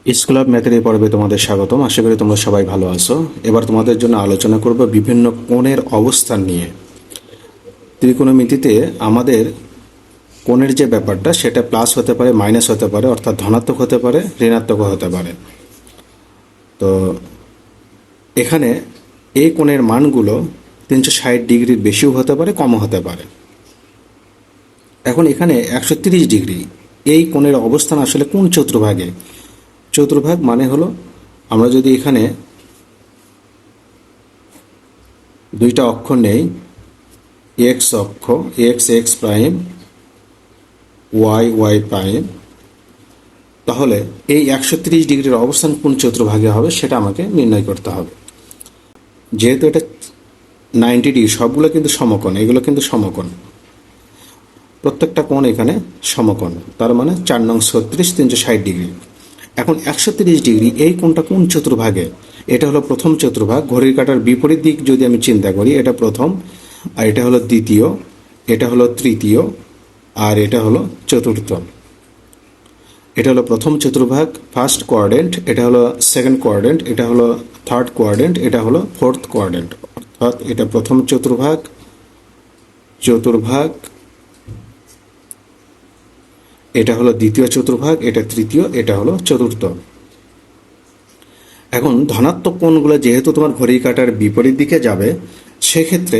School of ম্যাথের এই পর্বে তোমাদের স্বাগতম। আশা করি তোমরা সবাই ভালো আছো। এবার তোমাদের জন্য আলোচনা করব বিভিন্ন কোণের অবস্থান নিয়ে। ত্রিকোণমিতিতে আমাদের কোণের যে ব্যাপারটা সেটা প্লাস হতে পারে, মাইনাস হতে পারে, অর্থাৎ ধনাত্মক হতে পারে, ঋণাত্মকও হতে পারে। তো এখানে এই কোণের মানগুলো 360 ডিগ্রির বেশিও হতে পারে, কমও হতে পারে। এখন এখানে 130 ডিগ্রি এই কোণের অবস্থান আসলে কোন চতুর্ভাগে? চতুর্ভাগ মানে হলো, আমরা যদি এখানে দুইটা অক্ষ নেই, এক্স অক্ষ, X X prime, Y Y prime, তাহলে এই 130 ডিগ্রির অবস্থান কোন চতুর্ভাগে হবে সেটা আমাকে নির্ণয় করতে হবে। যেহেতু এটা 90 ডিগ্রি, সবগুলো কিন্তু সমকোণ, এগুলো কিন্তু সমকোণ, প্রত্যেকটা কোণ এখানে সমকোণ, তার মানে 4 নং 36 360 ডিগ্রি। এখন 130 ডিগ্রি এই কোণটা কোন চতুর্ভাগে? এটা হলো প্রথম চতুর্ভাগ। ঘড়ির কাঁটার বিপরীত দিক যদি আমি চিন্তা করি, এটা প্রথম, আর এটা হলো দ্বিতীয়, এটা হলো তৃতীয়, আর এটা হলো চতুর্থ। এটা হলো প্রথম চতুর্ভাগ, ফার্স্ট কোয়াড্রেন্ট, এটা হলো সেকেন্ড কোয়াড্রেন্ট, এটা হলো থার্ড কোয়াড্রেন্ট, এটা হলো ফোর্থ কোয়াড্রেন্ট। অর্থাৎ এটা প্রথম চতুর্ভাগ, চতুর্ভাগ, এটা হলো দ্বিতীয় চতুর্ভাগ, এটা তৃতীয়, এটা হলো চতুর্থ। এখন ধনাত্মক কোণগুলো যেহেতু তোমার ঘড়ির কাঁটার বিপরীত দিকে যাবে, সেক্ষেত্রে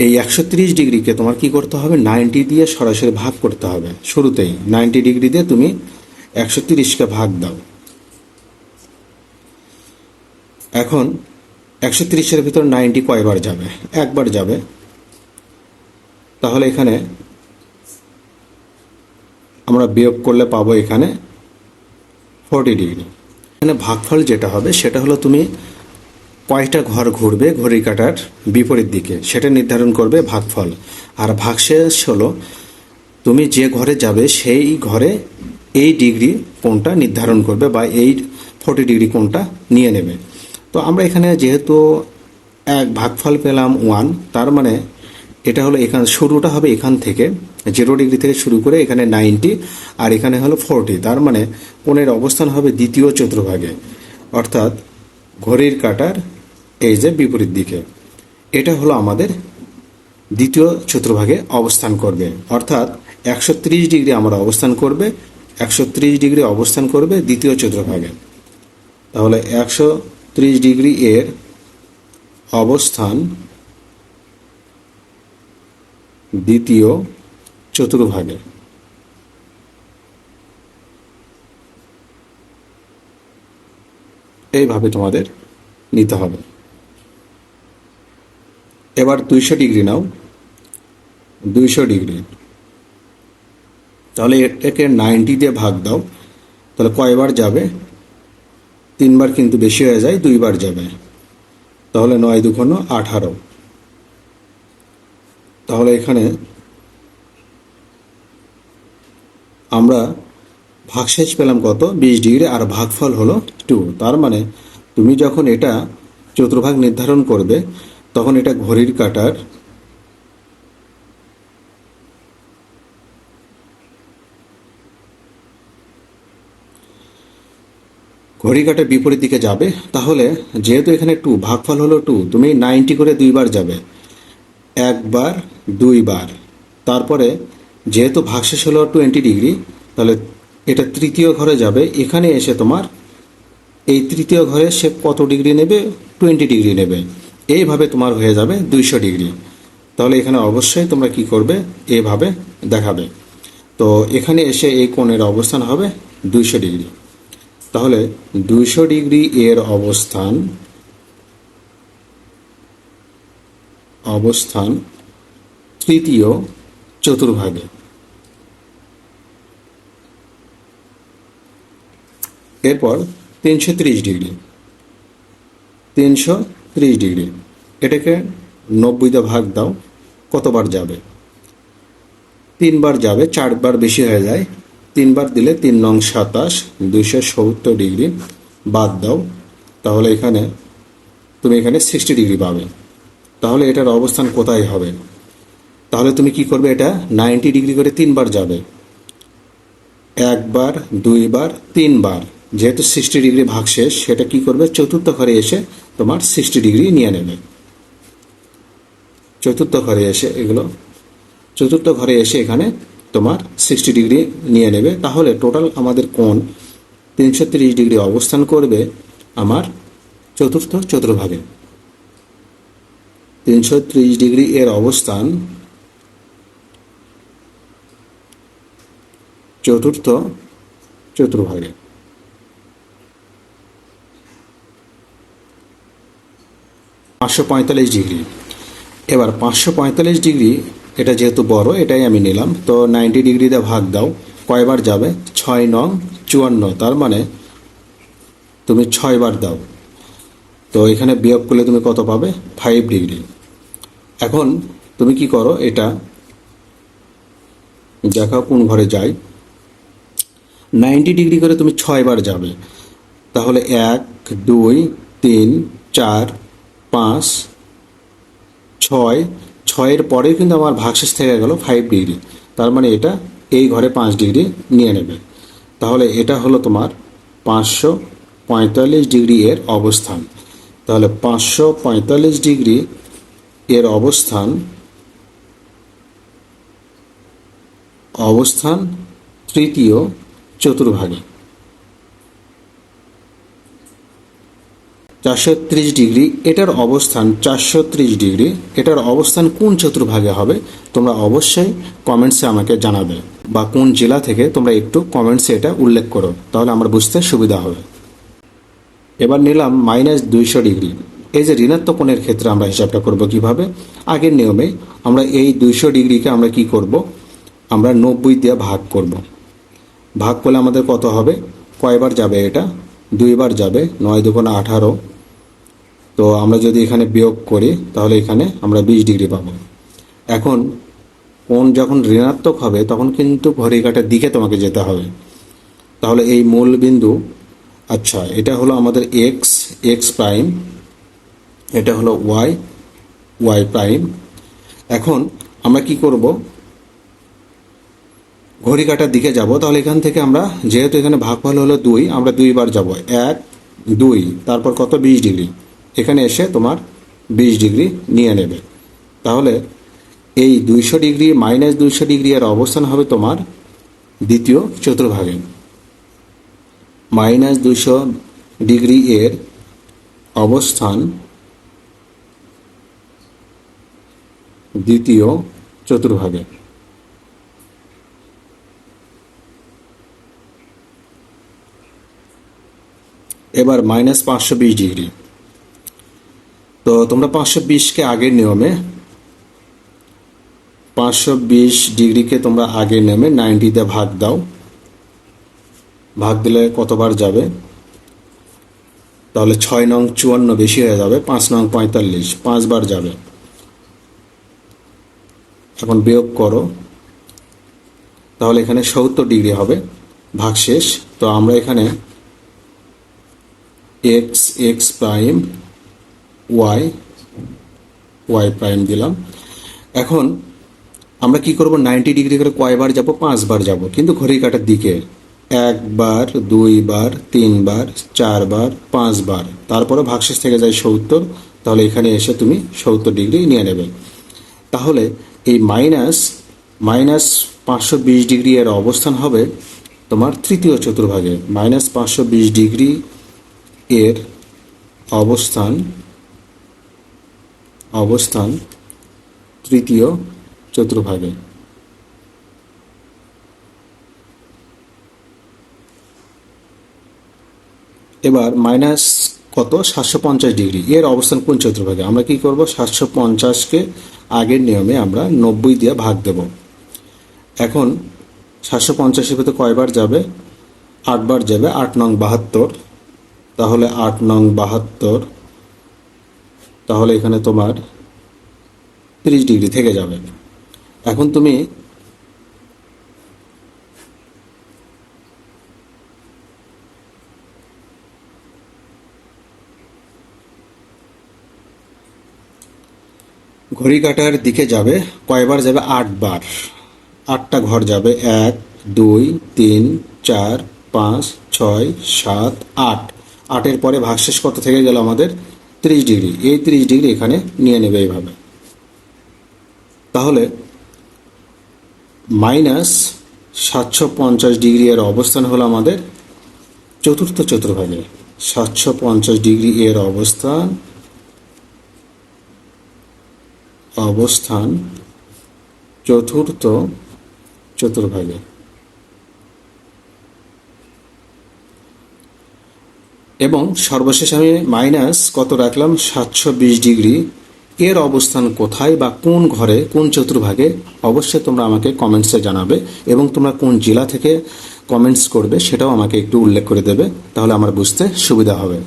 এই 130 ডিগ্রিকে তোমার কি করতে হবে? 90 দিয়ে সরাসরি ভাগ করতে হবে। শুরুতেই 90 ডিগ্রি দিয়ে তুমি 130কে ভাগ দাও। এখন 130-এর ভিতর 90 কয়বার যাবে? একবার যাবে। তাহলে এখানে আমরা বিয়োগ করলে পাবো এখানে 40 ডিগ্রি। এখানে ভাগফল যেটা হবে সেটা হলো তুমি কয়টা ঘর ঘুরবে ঘড়ির কাঁটার বিপরীত দিকে সেটা নির্ধারণ করবে ভাগফল। আর ভাগশেষ হলো তুমি যে ঘরে যাবে সেই ঘরে এই ডিগ্রি কোণটা নির্ধারণ করবে, বা এই 40 ডিগ্রি কোণটা নিয়ে নেবে। তো আমরা এখানে যেহেতু এক ভাগফল পেলাম 1, তার মানে এটা হলো এখানে শুরুটা হবে এখান থেকে 0 ডিগ্রি থেকে শুরু করে এখানে 90, আর এখানে হলো 40, তার মানে কোণের অবস্থান হবে দ্বিতীয় চতুর্ভাগে, অর্থাৎ ঘড়ির কাঁটার এই যে বিপরীত দিকে। এটা হলো আমাদের দ্বিতীয় চতুর্ভাগে অবস্থান করবে, অর্থাৎ 130 ডিগ্রি আমরা অবস্থান করবে, 130 ডিগ্রি অবস্থান করবে দ্বিতীয় চতুর্ভাগে। তাহলে 130 ডিগ্রি এর অবস্থান দ্বিতীয় চতুর্ভাগে। এইভাবে তোমাদের নিতে হবে। এবার 200 ডিগ্রি নাও, 200 ডিগ্রি, তাহলে এটাকে 90 দিয়ে ভাগ দাও। তাহলে কয়বার যাবে? 3 বার কিন্তু বেশি হয়ে যায়, 2 বার যাবে। তাহলে 9 2 18। তাহলে এখানে আমরা ভাগশেষ পেলাম কত? 20 ডিগ্রি, আর ভাগফল হলো 2। তার মানে তুমি যখন এটা চতুর্ভাগ নির্ধারণ করবে তখন এটা ঘড়ির কাঁটার বিপরীত দিকে যাবে। তাহলে যেহেতু এখানে 2, ভাগফল হলো 2, তুমি 90 করে 2 বার যাবে, একবার, 2 বার। তারপরে যেহেতু ভাগশেষ হলো 20 ডিগ্রি, তাহলে এটা তৃতীয় ঘরে যাবে। এখানে এসে তোমার এই তৃতীয় ঘরে সে কত ডিগ্রি নেবে? 20 ডিগ্রি নেবে। এইভাবে তোমার হয়ে যাবে 200 ডিগ্রি। তাহলে এখানে অবশ্যই তোমরা কি করবে? এইভাবে দেখাবে। তো এখানে এসে এই কোণের অবস্থান হবে 200 ডিগ্রি। তাহলে 200 ডিগ্রি এর অবস্থান তৃতীয় চতুর্ভাগে। এরপর 330 ডিগ্রি, 330 ডিগ্রি, এটাকে 90 দিয়ে ভাগ দাও। কতবার যাবে? 3 বার যাবে, 4 বার বেশি হয়ে যায়। 3 বার দিলে 3 নং 27, 270 ডিগ্রি বাদ দাও। তাহলে এখানে তুমি এখানে 60 ডিগ্রি পাবে। তাহলে এটার অবস্থান কোথায় হবে? তাহলে তুমি কি করবে? এটা 90 ডিগ্রি করে 3 বার যাবে, একবার, 2 বার, 3 বার। যেহেতু 60 ডিগ্রি ভাগশেষ, সেটা কি করবে, চতুর্থ ঘরে এসে তোমার 60 ডিগ্রি নিয়ে নেবে। চতুর্থ ঘরে এসে এখানে তোমার 60 ডিগ্রি নিয়ে নেবে। তাহলে টোটাল আমাদের কোণ 330 ডিগ্রি অবস্থান করবে আমার চতুর্থ চতুর্ভাগে। 330 ডিগ্রি এর অবস্থান চতুর্থ চতুর্ভাগে। 545 ডিগ্রি। এবার 545 ডিগ্রি, এটা যেহেতু বড়, এটাই আমি নিলাম। তো 90 ডিগ্রি দিয়ে ভাগ দাও, কয়বার যাবে, 6 নং 54, তার মানে তুমি 6 বার দাও। তো এখানে বিয়োগ করলে তুমি কত পাবে, 5 ডিগ্রি। এখন তুমি কি করো, এটা দেখাও কোন ঘরে যায়। 90 ডিগ্রি করে তুমি 6 বার যাবে, তাহলে 1 2 3 4 5 6, 6-এর পরে কিন্তু আমার ভাগশেষ থেকে গেল 5 ডিগ্রি, তার মানে এটা এই ঘরে 5 ডিগ্রি নিয়ে নেবে। তাহলে এটা হলো তোমার 545 ডিগ্রি এর অবস্থান। তাহলে 545 ডিগ্রি এর অবস্থান তৃতীয় চতুর্ভাগে। 430 ডিগ্রি, এটার অবস্থান 430 ডিগ্রি, এটার অবস্থান কোন চতুর্ভাগে হবে তোমরা অবশ্যই কমেন্টসে আমাকে জানাবে, বা কোন জেলা থেকে তোমরা একটু কমেন্টসে এটা উল্লেখ করো, তাহলে আমার বুঝতে সুবিধা হবে। এবার নিলাম -200 ডিগ্রি। এই যে ঋণাত্মক কোণের ক্ষেত্রে আমরা হিসাবটা করব কিভাবে, আগের নিয়মে আমরা এই 200 ডিগ্রিকে আমরা কি করব, আমরা 90 দিয়ে ভাগ করব। ভাগ করলে আমাদের কত হবে, কয়বার যাবে, এটা 2 বার যাবে, 9 2 18। তো আমরা যদি এখানে বিয়োগ করি তাহলে এখানে আমরা 20 ডিগ্রি পাবো। এখন কোণ যখন ঋণাত্মক হবে তখন কিন্তু ঘড়ির কাঁটার দিকে তোমাকে যেতে হবে। তাহলে এই মূল বিন্দু, আচ্ছা এটা হলো আমাদের এক্স প্রাইম, এটা হলো ওয়াই প্রাইম। এখন আমরা কি করব, ঘড়ি কাঁটার দিকে যাব। তাহলে এখান থেকে আমরা, যেহেতু এখানে ভাগফল হলো 2, আমরা 2 বার যাব, 1 2, তারপর কত, 20 ডিগ্রি। এখানে এসে তোমার 20 ডিগ্রি নিয়ে নেবে। তাহলে এই 200 ডিগ্রি -200 ডিগ্রি এর অবস্থান হবে তোমার দ্বিতীয় চতুর্ভাগে। -200 ডিগ্রি এর অবস্থান দ্বিতীয় চতুর্ভাগে। এবার -520 ডিগ্রি। তো তোমরা 520কে আগের নিয়মে, 520 ডিগ্রিকে তোমরা আগের নিয়মে 90 দিয়ে ভাগ দাও। ভাগ দিলে কতবার যাবে, তাহলে 6 নং 54 বেশি হয়ে যাবে, 5 নং 45, 5 বার যাবে। এখন বিয়োগ করো, তাহলে এখানে 70 ডিগ্রি হবে ভাগশেষ। তো আমরা এখানে এক্স প্রাইম ওয়াই প্রাইম দিলাম। এখন আমরা কি করব, 90 ডিগ্রি করে কয়বার যাব, 5 বার যাব, কিন্তু ঘড়ির কাঁটার দিকে। 1 বার 2 বার 3 বার 4 বার 5 বার, তারপরে ভাগশেষ থেকে যায় 70। তাহলে এখানে এসে তুমি 70 ডিগ্রি নিয়ে নেবে। তাহলে এই -520 ডিগ্রি এর অবস্থান হবে তোমার তৃতীয় চতুর্ভাগে। -520 ডিগ্রি এর অবস্থান তৃতীয় চতুর্ভাগে। এবার কত, 750 ডিগ্রি এর অবস্থান কোন চতুর্ভাগে। আমরা কি করব, 750কে আগের নিয়মে আমরা 90 দিয়ে ভাগ দেব। এখন 750-এর ভিতরে কয়বার যাবে, 8 বার যাবে, 8 নং 72। তাহলে 8 নং 72, তাহলে এখানে তোমার 30 ডিগ্রি থেকে যাবে। এখন তুমি ঘড়ি কাঁটার দিকে যাবে, কয়বার যাবে, 8 বার, 8টা ঘর যাবে, 1 2 3 4 5, 6, 7, 8, 8-এর পরে ভাগশেষ কত থেকে গেল আমাদের 30 ডিগ্রি। এই 30 ডিগ্রি এখানে নিয়ে নেবে এইভাবে। তাহলে -750 ডিগ্রি এর অবস্থান হলো আমাদের চতুর্থ চতুর্ভাগে। 750 ডিগ্রি এর অবস্থান চতুর্থ চতুর্ভাগে। এবং সর্বশেষ আমি মাইনাস কত রাখলাম 720 ডিগ্রি এর অবস্থান কোথায় বা কোন ঘরে কোন চতুর্ভাগে, অবশ্যই তোমরা আমাকে কমেন্টসে জানাবে এবং তোমরা কোন জেলা থেকে কমেন্টস করবে সেটাও আমাকে একটু উল্লেখ করে দেবে, তাহলে আমার বুঝতে সুবিধা হবে।